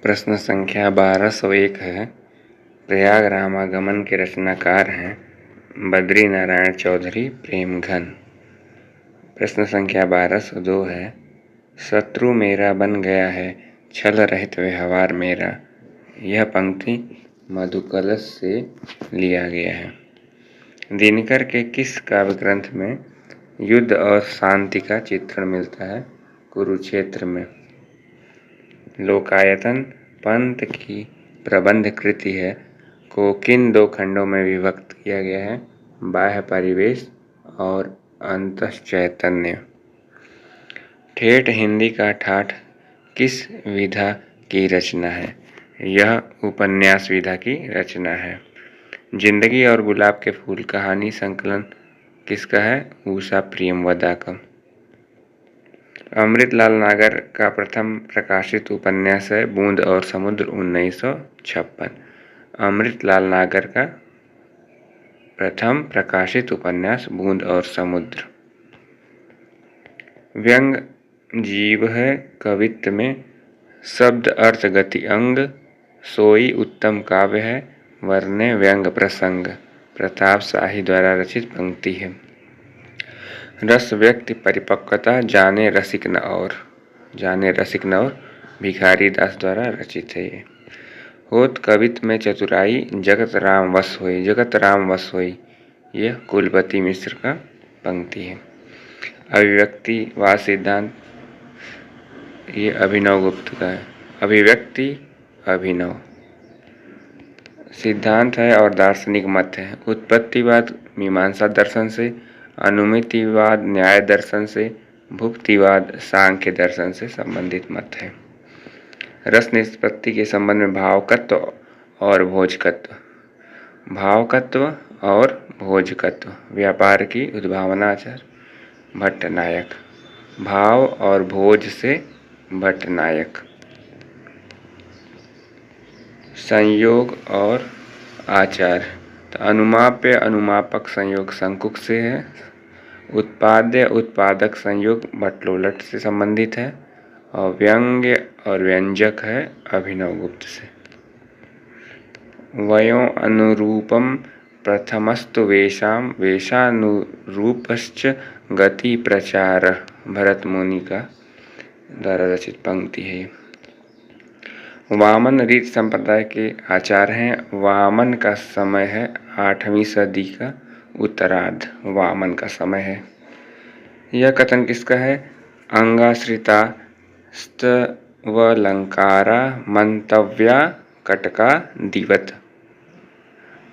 प्रश्न संख्या 1201 है। प्रयाग रामागमन के रचनाकार हैं बद्री नारायण चौधरी प्रेमघन। प्रश्न संख्या 1202 है। शत्रु मेरा बन गया है, छल रहित व्यवहार मेरा। यह पंक्ति मधुकलश से लिया गया है। दिनकर के किस काव्य ग्रंथ में युद्ध और शांति का चित्रण मिलता है? कुरुक्षेत्र में। लोकायतन पंत की प्रबंध कृति है को किन दो खंडों में विभक्त किया गया है? बाह्य परिवेश और अंतश्चैतन्य। ठेठ हिंदी का ठाठ किस विधा की रचना है? यह उपन्यास विधा की रचना है। जिंदगी और गुलाब के फूल कहानी संकलन किसका है? उषा प्रियमवदा का। अमृतलाल नागर का प्रथम प्रकाशित उपन्यास है बूंद और समुद्र 1956। अमृतलाल नागर का प्रथम प्रकाशित उपन्यास बूंद और समुद्र। व्यंग जीव है कवित्व में, शब्द अर्थ गति अंग, सोई उत्तम काव्य है, वर्ण्य व्यंग प्रसंग। प्रताप शाही द्वारा रचित पंक्ति है। रस व्यक्ति परिपक्वता जाने रसिक न और। जाने रसिक न और भिखारी दास द्वारा रचित है। ये होत कवित्व में चतुराई, जगत राम वश होई। जगत राम वश होई यह कुलपति मिश्र का पंक्ति है। अभिव्यक्ति व सिद्धांत ये अभिनव गुप्त का है। अभिव्यक्ति अभिनव सिद्धांत है और दार्शनिक मत है। उत्पत्तिवाद मीमांसा दर्शन से, अनुमितिवाद न्याय दर्शन से, भुक्तिवाद सांख्य दर्शन से संबंधित मत है। रस निष्पत्ति के संबंध में भावकत्व और भोजकत्व। भावकत्व और भोजकत्व व्यापार की उद्भावनाचार्य भट्टनायक। भाव और भोज से भट्टनायक। संयोग और आचार तो अनुमाप्य अनुमापक संयोग संकुक से है। उत्पाद्य उत्पादक संयोग भट्टलोलट से संबंधित है और व्यंग्य और व्यंजक है अभिनव गुप्त से। वयों अनुरूपम प्रथमस्तु वेशाम वेशानुरूपश्च गति प्रचार भरत मुनि का द्वारा रचित पंक्ति है। वामन रीत संप्रदाय के आचार्य हैं। वामन का समय है 8वीं सदी का उत्तरार्ध। वामन का समय है। यह कथन किसका है? अंगाश्रिता स्तवलंकारा मंतव्या कटका दिवत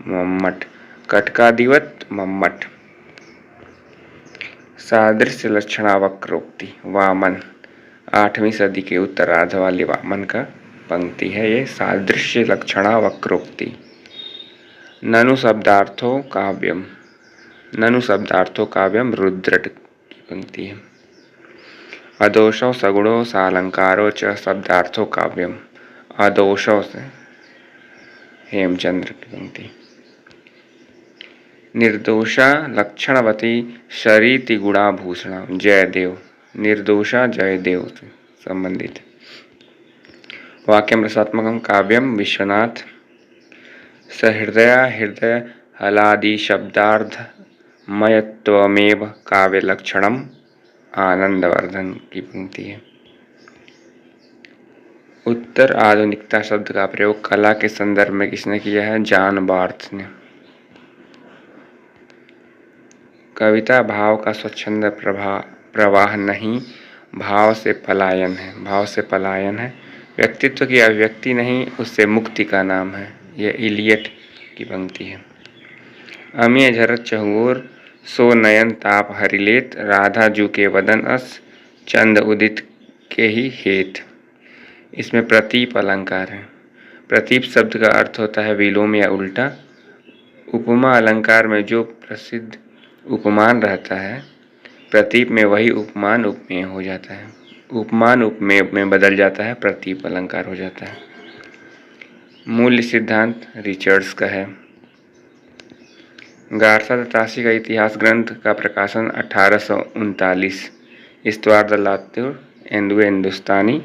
मम्मट। कटका दिवत मम्मट। सादृश्य लक्षणा वक्रोक्ति वामन 8वीं सदी के उत्तरार्ध वाले वामन का पंक्ति है। ये सादृश्य लक्षणा वक्रोक्ति। ननु शब्दार्थो काव्यम। ननु शब्दार्थो काव्यम रुद्रट की पंक्ति है। अदोषो सगुणो सालंकारो च शब्दार्थो काव्यम। अदोषो से हेमचंद्र की पंक्ति। निर्दोषा लक्षणवती शरीति गुणाभूषणा जयदेव। निर्दोषा जयदेव से संबंधित। वाक्यम रसात्मकम काव्यम विश्वनाथ। सहृदय हृदय हलादि शब्दार्थ मयत्वमेव काव्य लक्षणम आनंदवर्धन की पंक्ति है। उत्तर आधुनिकता शब्द का प्रयोग कला के संदर्भ में किसने किया है? जॉन बार्थ ने। कविता भाव का स्वच्छंद प्रवाह नहीं, भाव से पलायन है। भाव से पलायन है। व्यक्तित्व की अभिव्यक्ति नहीं, उससे मुक्ति का नाम है। यह इलियट की पंक्ति है। अमिय झरत चहुओर सो नयन ताप हरिलेत, राधा जू के वदन अस चंद उदित के ही हेत। इसमें प्रतीप अलंकार है। प्रतीप शब्द का अर्थ होता है विलोम या उल्टा। उपमा अलंकार में जो प्रसिद्ध उपमान रहता है, प्रतीप में वही उपमान उपमेय हो जाता है। उपमान उपमेय में बदल जाता है, प्रतीप अलंकार हो जाता है। मूल्य सिद्धांत रिचर्ड्स का है। गारसा ताशी का इतिहास ग्रंथ का प्रकाशन 1839। इस्तवार द लातूर हिंदुस्तानी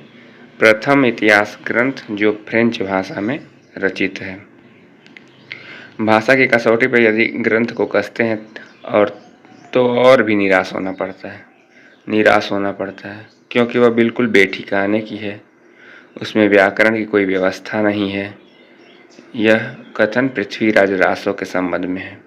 प्रथम इतिहास ग्रंथ जो फ्रेंच भाषा में रचित है। भाषा की कसौटी पर यदि ग्रंथ को कसते हैं और भी निराश होना पड़ता है क्योंकि वह बिल्कुल बेठिकाने की है। उसमें व्याकरण की कोई व्यवस्था नहीं है। यह कथन पृथ्वीराज रासो के संबंध में है।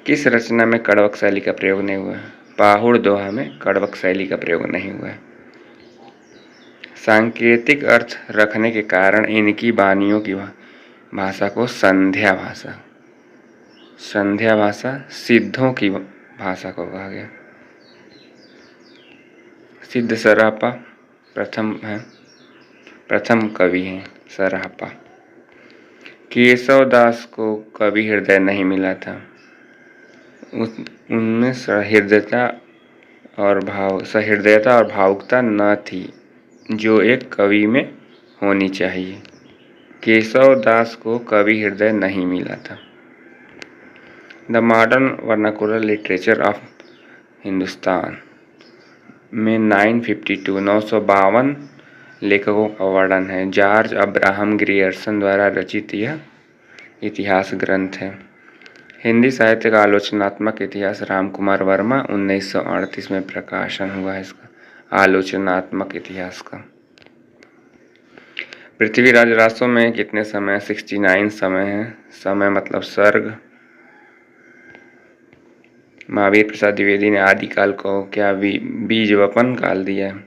किस रचना में कड़वक शैली का प्रयोग नहीं हुआ है? पाहुड़ दोहा में कड़वक शैली का प्रयोग नहीं हुआ है। सांकेतिक अर्थ रखने के कारण इनकी वाणियों की भाषा को संध्या भाषा सिद्धों की भाषा को कहा गया। सिद्ध सरापा प्रथम कवि हैं सरापा। केशव दास को कवि हृदय नहीं मिला था। उनमें सहृदयता और भावुकता न थी जो एक कवि में होनी चाहिए। केशव दास को कवि हृदय नहीं मिला था। The modern vernacular literature of Hindustan में 952 लेखकों का वर्णन है। जॉर्ज अब्राहम ग्रियर्सन द्वारा रचित यह इतिहास ग्रंथ है। हिंदी साहित्य का आलोचनात्मक इतिहास रामकुमार वर्मा 1938 में प्रकाशन हुआ है इसका आलोचनात्मक इतिहास का। पृथ्वीराज रासो में कितने समय? 69 समय है। समय मतलब सर्ग। महावीर प्रसाद द्विवेदी ने आदिकाल को क्या बीजवपन काल दिया है।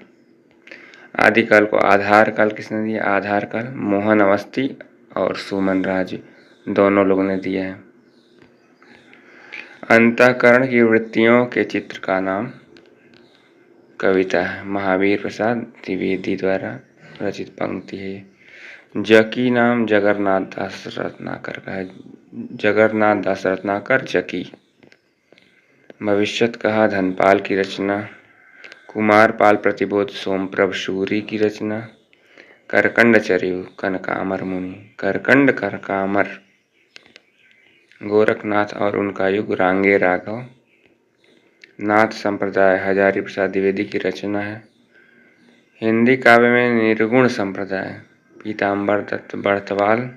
आदिकाल को आधार काल किसने दिया? आधार काल मोहन अवस्थी और सुमन राज दोनों लोगों ने दिया है। अंतःकरण की वृत्तियों के चित्र का नाम कविता है। महावीर प्रसाद द्विवेदी द्वारा रचित पंक्ति है। जकी नाम जगन्नाथ दास रत्नाकर का है। जगन्नाथ दास रत्नाकर जकी। भविष्यत कहा धनपाल की रचना। कुमारपाल प्रतिबोध सोमप्रभ सूरी की रचना। करकंड चरियु कनकामर मुनि। करकामर गोरखनाथ और उनका युग रांगे राघव। नाथ संप्रदाय हजारी प्रसाद द्विवेदी की रचना है। हिंदी काव्य में निर्गुण संप्रदाय पीताम्बर दत्त बड़तवाल।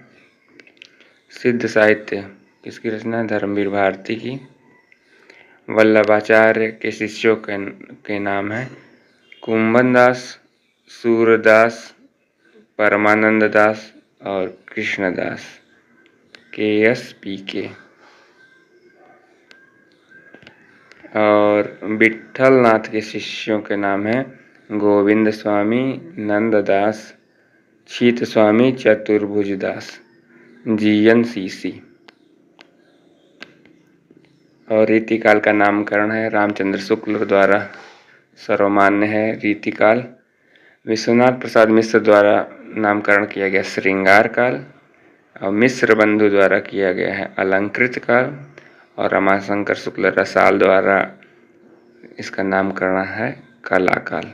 सिद्ध साहित्य किसकी रचना है? धर्मवीर भारती की। वल्लभाचार्य के शिष्यों के नाम है कुंभन दास, सूरदास, परमानंद दास और कृष्णदास। KSPK। और विठल नाथ के शिष्यों के नाम है गोविंद स्वामी, नंददास, शीत स्वामी, चतुर्भुज दास, GNCC। और रीतिकाल का नामकरण है रामचंद्र शुक्ल द्वारा सर्वमान्य है रीतिकाल। विश्वनाथ प्रसाद मिश्र द्वारा नामकरण किया गया श्रृंगार काल और मिश्र बंधु द्वारा किया गया है अलंकृत काल और रमाशंकर शुक्ल रसाल द्वारा इसका नामकरण है कला काल।